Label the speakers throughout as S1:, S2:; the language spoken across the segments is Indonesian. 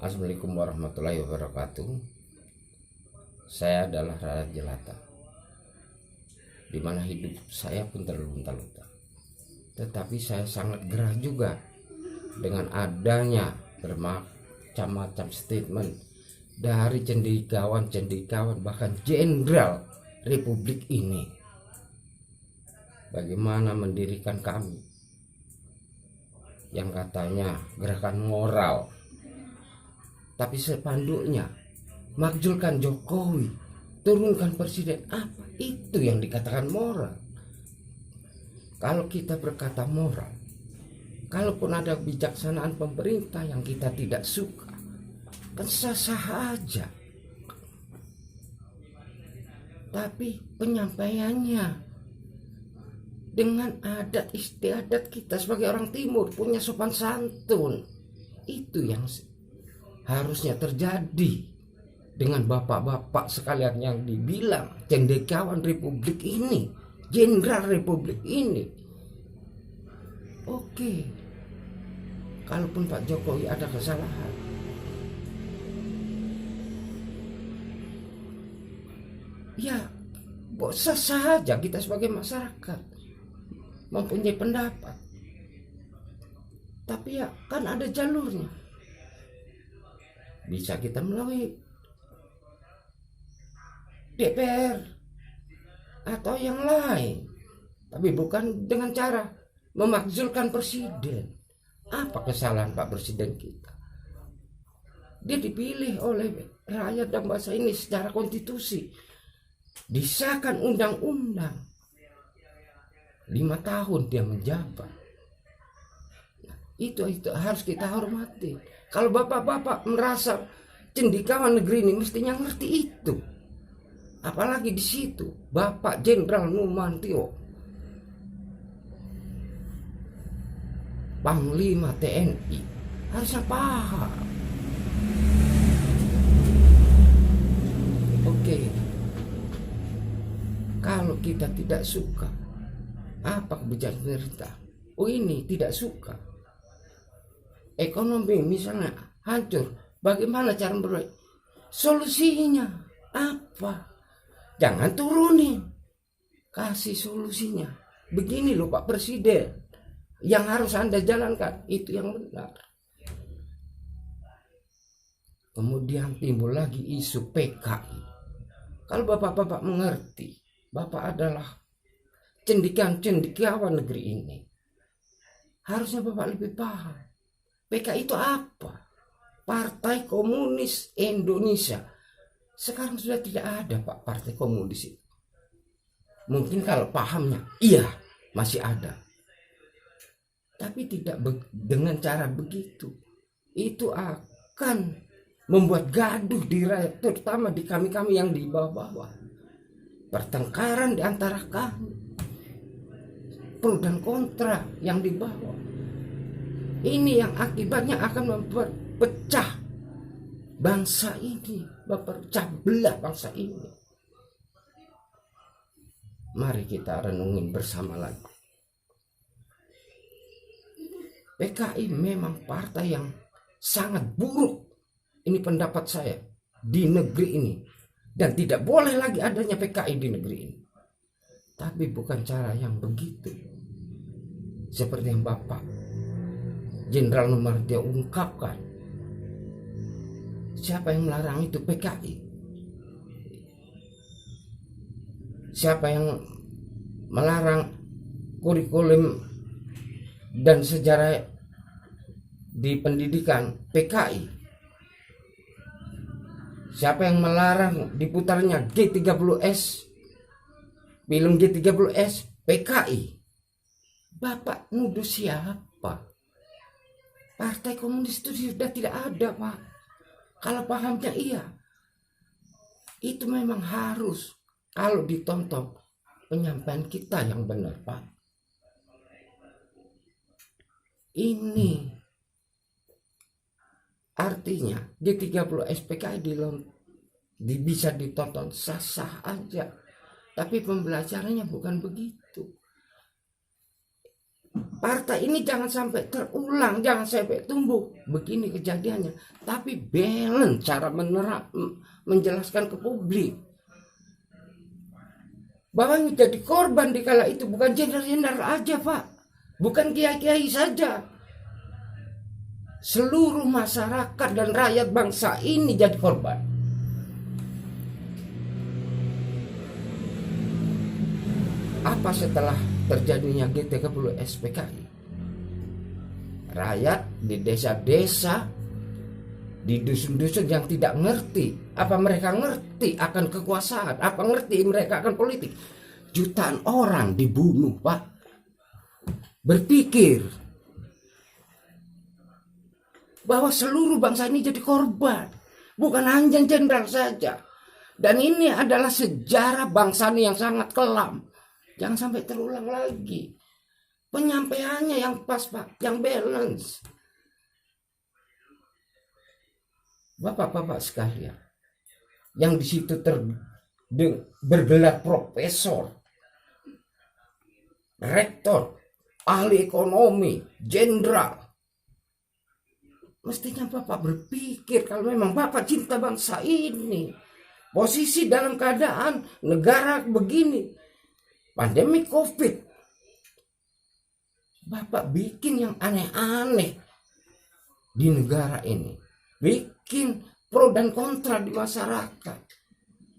S1: Assalamualaikum warahmatullahi wabarakatuh. Saya adalah rakyat jelata, di mana hidup saya pun terlunta-lunta. Tetapi saya sangat gerah juga dengan adanya bermacam-macam statement dari cendekiawan bahkan jenderal Republik ini. Bagaimana mendirikan kami yang katanya gerakan moral, tapi sepanduknya makzulkan Jokowi, turunkan presiden. Apa itu yang dikatakan moral? Kalau kita berkata moral, kalaupun ada kebijaksanaan pemerintah yang kita tidak suka, kan sah-sah aja. Tapi penyampaiannya dengan adat istiadat kita sebagai orang timur, punya sopan santun, itu yang harusnya terjadi dengan bapak-bapak sekalian yang dibilang cendekiawan Republik ini, jenderal Republik ini. Oke, kalaupun Pak Jokowi ada kesalahan, ya sah saja kita sebagai masyarakat mempunyai pendapat. Tapi ya kan ada jalurnya. Bisa kita melalui DPR atau yang lain, tapi bukan dengan cara memakzulkan presiden. Apa kesalahan Pak Presiden kita? Dia dipilih oleh rakyat dan bangsa ini secara konstitusi, disahkan undang-undang, 5 tahun dia menjabat. Nah, itu harus kita hormati. Kalau bapak-bapak merasa cendekiawan negeri ini, mestinya ngerti itu. Apalagi di situ Bapak Jenderal Nurmantio, Panglima TNI, harusnya paham. Oke, kalau kita tidak suka apa kebijakan pemerintah, ini tidak suka, ekonomi misalnya hancur, bagaimana cara memperbaiki? Solusinya apa? Jangan turunin, kasih solusinya. Begini loh Pak Presiden, yang harus Anda jalankan, itu yang benar. Kemudian timbul lagi isu PKI. Kalau bapak-bapak mengerti, bapak adalah cendekiawan negeri ini, harusnya bapak lebih paham. PKI itu apa? Partai Komunis Indonesia. Sekarang sudah tidak ada Pak Partai Komunis itu. Mungkin kalau pahamnya, iya masih ada. Tapi tidak dengan cara begitu. Itu akan membuat gaduh di rakyat, terutama di kami-kami yang di bawah-bawah. Pertengkaran di antara kami, pro dan kontra yang di bawah. Ini yang akibatnya akan membuat pecah bangsa ini, mempercah belah bangsa ini. Mari kita renungin bersama lagi. PKI memang partai yang sangat buruk, ini pendapat saya, di negeri ini. Dan tidak boleh lagi adanya PKI di negeri ini. Tapi bukan cara yang begitu, seperti yang Bapak Jenderal Nurmantio ungkapkan. Siapa yang melarang itu? PKI. Siapa yang melarang kurikulum dan sejarah di pendidikan? PKI. Siapa yang melarang diputarnya G30S, film G30S? PKI. Bapak nuduh siapa? Partai Komunis itu sudah tidak ada Pak. Kalau pahamnya iya, itu memang harus. Kalau ditonton penyampaian kita yang benar Pak. Ini artinya G30 SPKI bisa ditonton sah-sah aja. Tapi pembelajarannya bukan begitu. partai ini jangan sampai terulang, jangan sampai tumbuh begini kejadiannya. Tapi balance cara menjelaskan ke publik bahwa yang jadi korban di kala itu bukan jenderal-jenderal aja, Pak, bukan kiai-kiai saja, seluruh masyarakat dan rakyat bangsa ini jadi korban. Apa setelah terjadinya G30 SPKI? Rakyat di desa-desa, di dusun-dusun yang tidak ngerti. Apa mereka ngerti akan kekuasaan? Apa ngerti mereka akan politik? Jutaan orang dibunuh, Pak. Berpikir bahwa seluruh bangsa ini jadi korban, bukan hanya jenderal saja. Dan ini adalah sejarah bangsa ini yang sangat kelam. Jangan sampai terulang lagi. Penyampaiannya yang pas, Pak, yang balance. Bapak-bapak sekalian, yang di situ bergelar profesor, rektor, ahli ekonomi, jenderal. Mestinya Bapak berpikir kalau memang Bapak cinta bangsa ini. Posisi dalam keadaan negara begini, pandemi COVID, Bapak bikin yang aneh-aneh di negara ini, bikin pro dan kontra di masyarakat.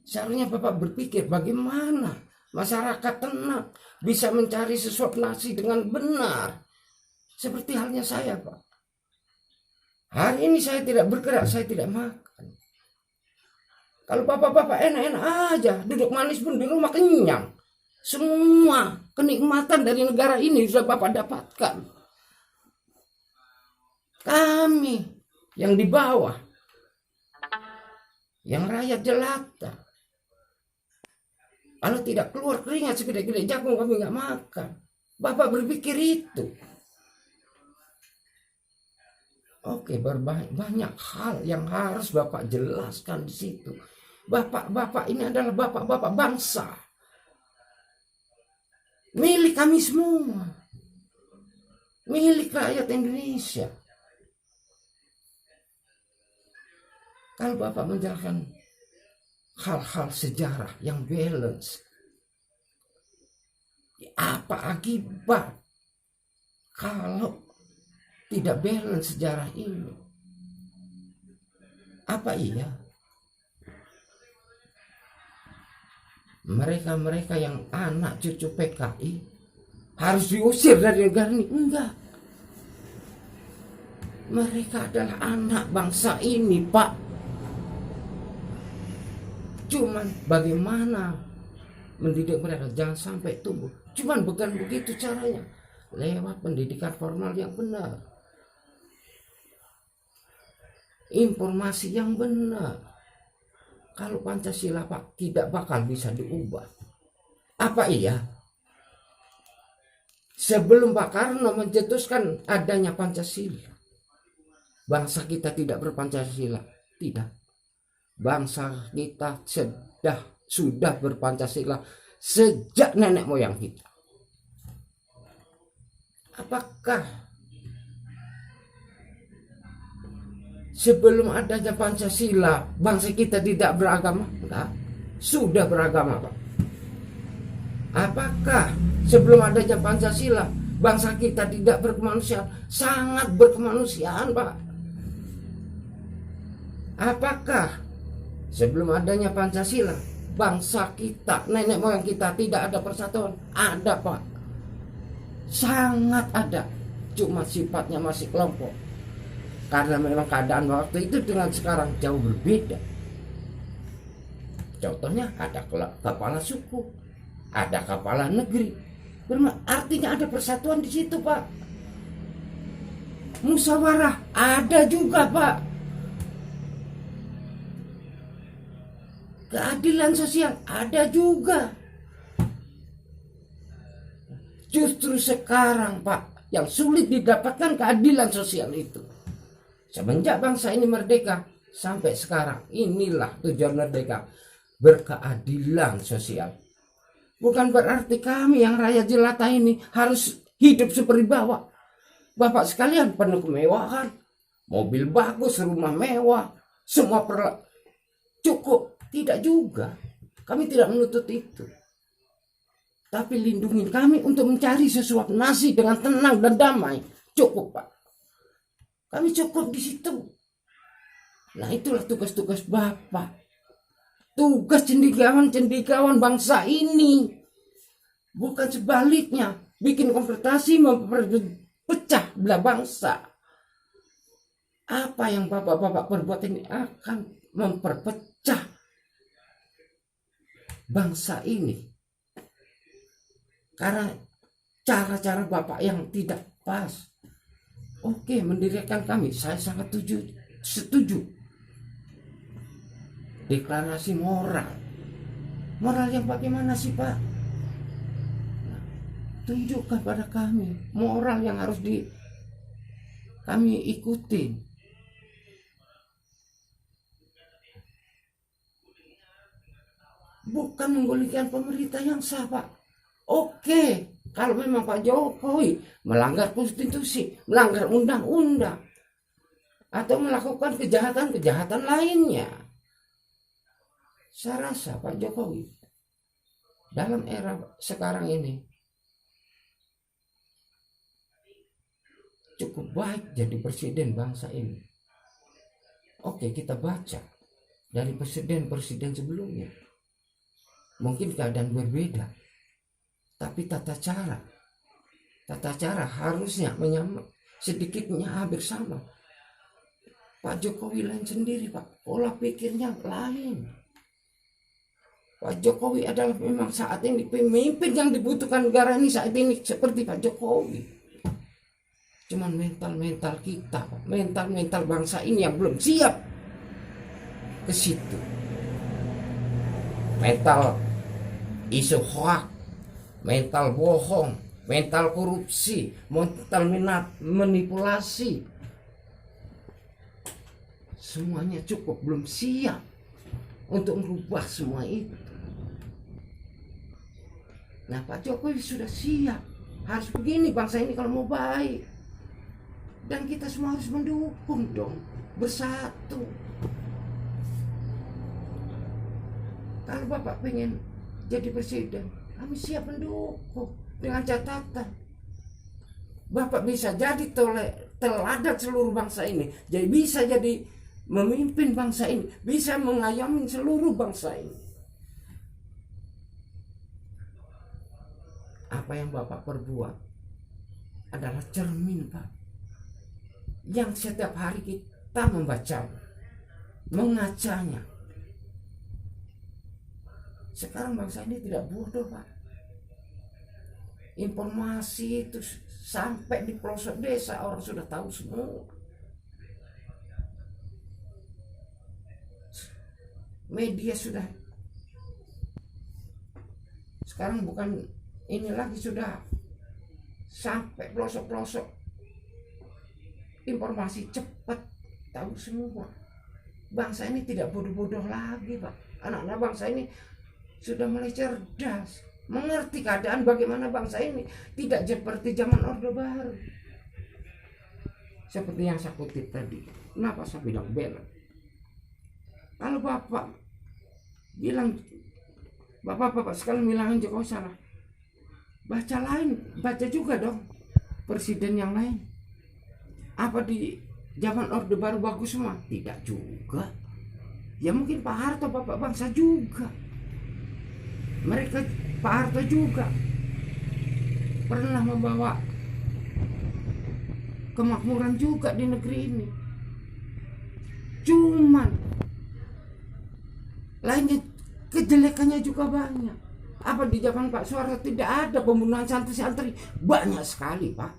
S1: Seharusnya Bapak berpikir bagaimana masyarakat tenang bisa mencari sesuap nasi dengan benar. Seperti halnya saya, Pak. Hari ini saya tidak bergerak, saya tidak makan. Kalau bapak-bapak enak-enak aja, duduk manis pun di rumah kenyang. Semua kenikmatan dari negara ini sudah Bapak dapatkan. Kami yang di bawah, yang rakyat jelata, kalau tidak keluar keringat segede-gede jagung kami nggak makan. Bapak berpikir itu. Oke, banyak hal yang harus Bapak jelaskan di situ. Bapak-bapak ini adalah bapak-bapak bangsa, milik kami semua, milik rakyat Indonesia. Kalau Bapak menjelaskan hal-hal sejarah yang balance, apa akibat kalau tidak balance sejarah ini? Apa iya mereka-mereka yang anak cucu PKI harus diusir dari negara ini? Enggak. Mereka adalah anak bangsa ini, Pak. Cuman bagaimana mendidik mereka jangan sampai tumbuh. Cuman bukan begitu caranya. Lewat pendidikan formal yang benar, informasi yang benar. Kalau Pancasila, Pak, tidak bakal bisa diubah. Apa iya? Sebelum Pak Karno mencetuskan adanya Pancasila, bangsa kita tidak berpancasila? Tidak. Bangsa kita sudah berpancasila sejak nenek moyang kita. Apakah sebelum adanya Pancasila bangsa kita tidak beragama? Enggak. Sudah beragama, Pak. Apakah sebelum adanya Pancasila bangsa kita tidak berkemanusiaan? Sangat berkemanusiaan, Pak. Apakah sebelum adanya Pancasila bangsa kita, nenek moyang kita tidak ada persatuan? Ada, Pak. Sangat ada. Cuma sifatnya masih kelompok. Karena memang keadaan waktu itu dengan sekarang jauh berbeda. Contohnya ada kepala suku, ada kepala negeri. Artinya ada persatuan di situ, Pak. Musyawarah ada juga, Pak. Keadilan sosial ada juga. Justru sekarang, Pak, yang sulit didapatkan keadilan sosial itu. Semenjak bangsa ini merdeka sampai sekarang, inilah tujuan merdeka, berkeadilan sosial. Bukan berarti kami yang rakyat jelata ini harus hidup seperti bapak sekalian, penuh kemewahan, mobil bagus, rumah mewah, semua cukup. Tidak juga, kami tidak menuntut itu. Tapi lindungi kami untuk mencari sesuap nasi dengan tenang dan damai. Cukup, Pak. Kami cukup di situ. Nah, itulah tugas-tugas Bapak. Tugas cendekiawan bangsa ini. Bukan sebaliknya, bikin konfrontasi, memperpecah belah bangsa. Apa yang bapak-bapak perbuat ini akan memperpecah bangsa ini. Karena cara-cara bapak yang tidak pas. Oke, mendirikan kami, saya sangat setuju. Deklarasi moral. Moral yang bagaimana sih, Pak? Tunjukkan pada kami moral yang harus kami ikutin. Bukan menggulingkan pemerintah yang sah, Pak. Oke, kalau memang Pak Jokowi melanggar konstitusi, melanggar undang-undang, atau melakukan kejahatan-kejahatan lainnya, saya rasa Pak Jokowi dalam era sekarang ini cukup baik jadi presiden bangsa ini. Oke, kita baca dari presiden-presiden sebelumnya. Mungkin keadaan berbeda, tapi tata cara harusnya sedikitnya hampir sama. Pak Jokowi lain sendiri, Pak. Pola pikirnya lain. Pak Jokowi adalah memang saat ini pemimpin yang dibutuhkan negara ini saat ini seperti Pak Jokowi. Cuman mental kita, mental bangsa ini yang belum siap ke situ. Mental isu hoax, mental bohong, mental korupsi, mental manipulasi. Semuanya cukup belum siap untuk merubah semua itu. Nah, Pak Jokowi sudah siap. Harus begini bangsa ini kalau mau baik. Dan kita semua harus mendukung dong, bersatu. Kalau Bapak pengen jadi presiden, kami siap mendukung dengan catatan Bapak bisa jadi teladan seluruh bangsa ini. Jadi bisa jadi memimpin bangsa ini, bisa mengayomi seluruh bangsa ini. Apa yang Bapak perbuat adalah cermin, Pak, yang setiap hari kita membaca, mengacanya. Sekarang bangsa ini tidak bodoh, Pak. Informasi itu sampai di pelosok desa, orang sudah tahu semua. Media sudah sekarang bukan ini lagi, sudah sampai pelosok-pelosok. Informasi cepat, tahu semua. Bangsa ini tidak bodoh-bodoh lagi, Pak. Anak-anak bangsa ini sudah mulai cerdas, mengerti keadaan bagaimana bangsa ini, tidak seperti zaman Orde Baru. Seperti yang saya kutip tadi. Kenapa saya bilang bela? Kalau Bapak bilang, Bapak sekalian bilangin Jokowi salah, baca juga dong presiden yang lain. Apa di zaman Orde Baru bagus semua? Tidak juga. Ya mungkin Pak Harto, Bapak bangsa juga. Mereka, Pak Harto juga pernah membawa kemakmuran juga di negeri ini. Cuman lainnya kejelekannya juga banyak. Apa di zaman Pak Soeharto tidak ada pembunuhan santri-santri? Banyak sekali, Pak.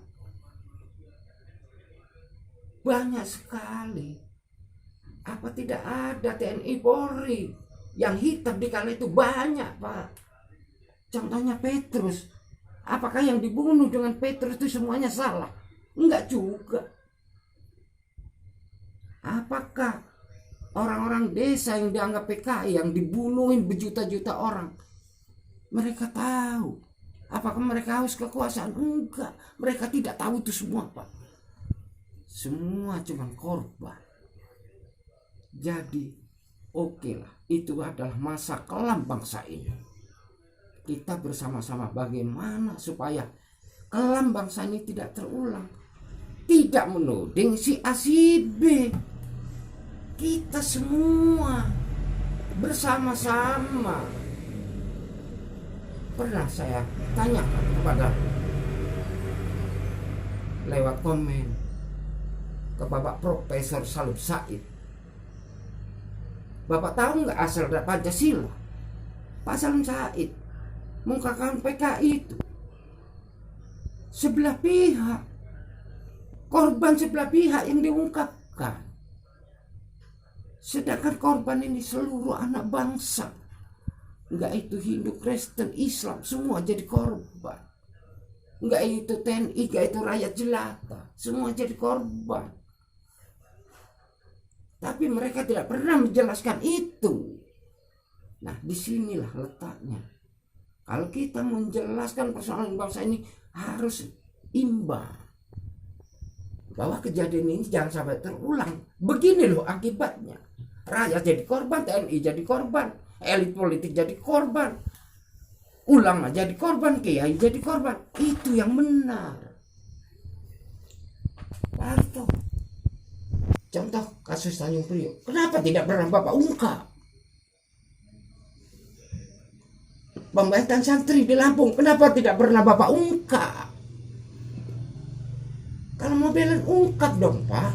S1: Banyak sekali. Apa tidak ada TNI Polri yang hitam di kala itu? Banyak, Pak. Contohnya Petrus. Apakah yang dibunuh dengan Petrus itu semuanya salah? Enggak juga. Apakah orang-orang desa yang dianggap PKI yang dibunuhin berjuta-juta orang, mereka tahu Apakah mereka haus kekuasaan? Enggak. Mereka tidak tahu itu semua, Pak. Semua cuma korban. Jadi oke lah, itu adalah masa kelam bangsa ini. Kita bersama-sama bagaimana supaya kelam bangsa ini tidak terulang. Tidak menuding si A si B. Kita semua bersama-sama. Pernah saya tanyakan kepada lewat komen ke Bapak Profesor Salim Said. Bapak tahu nggak asal dari Pancasila? Pak Salim Said mengungkapkan PKI itu sebelah pihak, korban sebelah pihak yang diungkapkan. Sedangkan korban ini seluruh anak bangsa. Enggak itu Hindu, Kristen, Islam, semua jadi korban. Enggak itu TNI, enggak itu rakyat jelata, semua jadi korban. Tapi mereka tidak pernah menjelaskan itu. Nah, disinilah letaknya. Kalau kita menjelaskan persoalan bangsa ini harus imbang. Bahwa kejadian ini jangan sampai terulang. Begini loh akibatnya. Rakyat jadi korban, TNI jadi korban, elit politik jadi korban, ulama jadi korban, kiai jadi korban. Itu yang benar. Parto. Contoh kasus Tanjung Priok. Kenapa tidak pernah Bapak ungkap? Pembahasan santri di Lampung. Kenapa tidak pernah Bapak ungkap? Kalau mau bela ungkap dong Pak.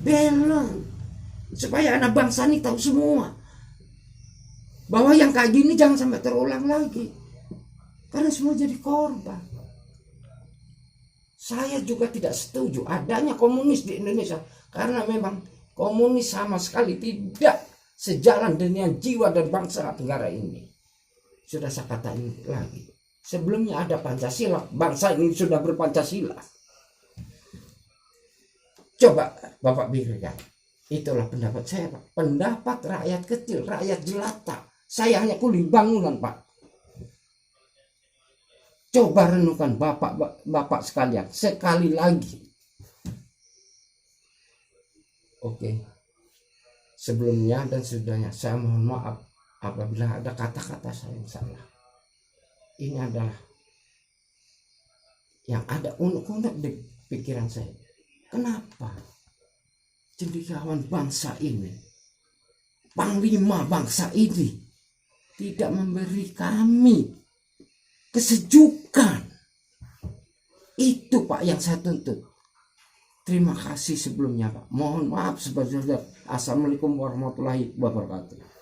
S1: Bela. Supaya anak bangsa ini tahu semua. Bahwa yang kayak gini jangan sampai terulang lagi. Karena semua jadi korban. Saya juga tidak setuju adanya komunis di Indonesia. Karena memang komunis sama sekali tidak sejalan dengan jiwa dan bangsa negara ini. Sudah saya katakan lagi. Sebelumnya ada Pancasila. Bangsa ini sudah berpancasila. Coba Bapak pikirkan. Itulah pendapat saya Pak. Pendapat rakyat kecil, rakyat jelata. Saya hanya kuli bangunan Pak. Coba renungkan Bapak sekalian. Sekali lagi. Oke. Sebelumnya dan sesudahnya saya mohon maaf apabila ada kata-kata saya yang salah. Ini adalah yang ada unek-unek di pikiran saya. Kenapa cendekiawan bangsa ini, panglima bangsa ini tidak memberi kami kesejukan? Itu Pak yang saya tuntut. Terima kasih sebelumnya Pak. Mohon maaf sebesar-besarnya. Assalamualaikum warahmatullahi wabarakatuh.